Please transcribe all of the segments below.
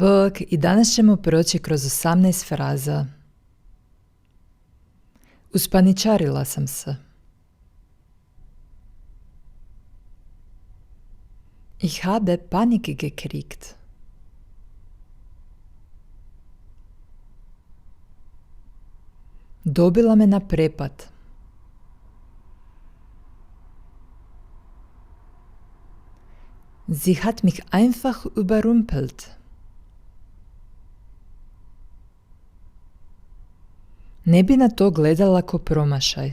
Bog, i danas ćemo proći kroz 18 fraza. Uspaničarila sam se. Ich habe Panik gekriegt. Dobila me na prepad. Sie hat mich einfach überrumpelt. Ne bi na to gledala ko promašaj.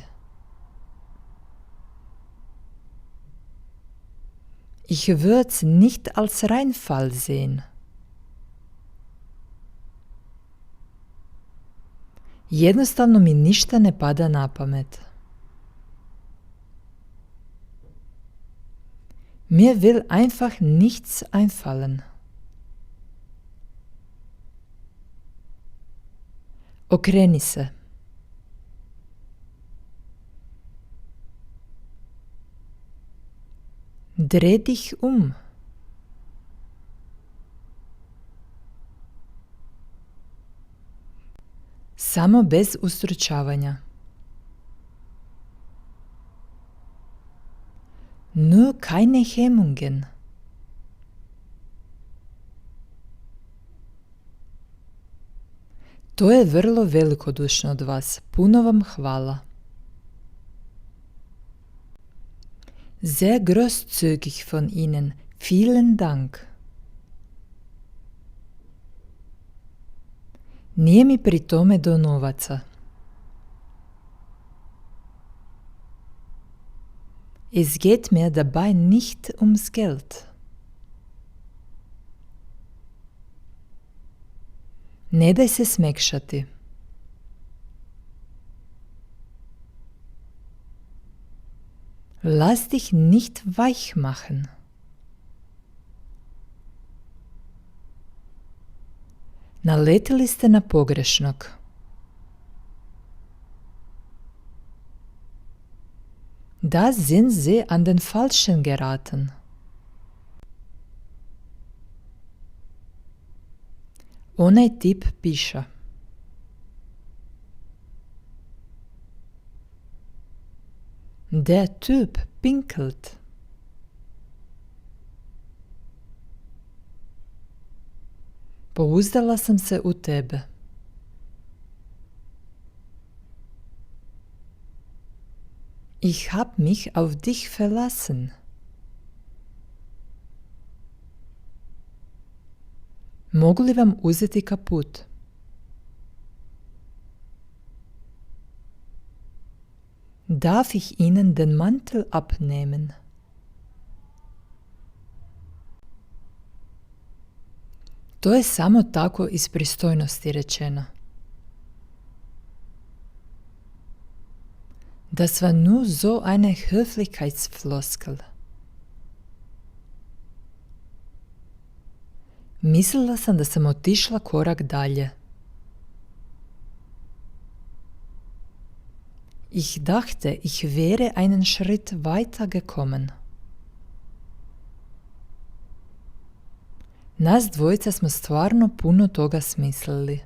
Ich würd's nicht als Reinfall sehen. Jednostavno mi ništa ne pada na pamet. Mir will einfach nichts einfallen. Okreni se. Dreh dich um. Samo bez ustručavanja. Nur keine Hemmungen. To je vrlo velikodušno od vas. Puno vam hvala. Sehr großzügig von Ihnen. Vielen Dank. Nije mi pri tome do novaca. Es geht mir dabei nicht ums Geld. Ne daj se smekšati. Lass dich nicht weich machen. Naletili ste na pogrešnog. Da sind Sie an den Falschen geraten. Onaj tip piša. Der Typ pinkelt. Pouzdala sam se u tebe. Ich hab mich auf dich verlassen. Mogu li vam uzeti kaput? Darf ich Ihnen den Mantel abnehmen? To je samo tako iz pristojnosti rečeno. Das war nur so eine Höflichkeitsfloskel. Mislila sam da sam otišla korak dalje. Ich dachte, ich wäre einen Schritt weiter gekommen. Nas dvojica smo stvarno puno toga smislili.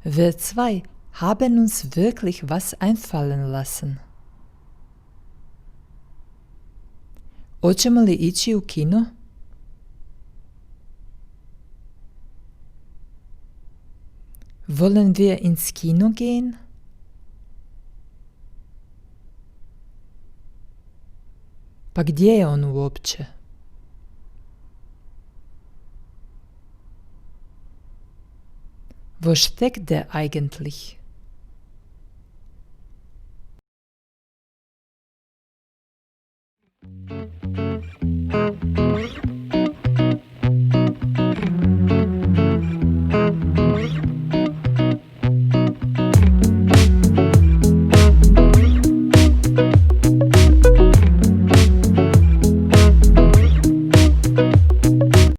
Wir zwei haben uns wirklich was einfallen lassen. Hoćemo li ići u kino? Wollen wir ins Kino gehen? Pa gdje je on uopće? Wo steckt der eigentlich?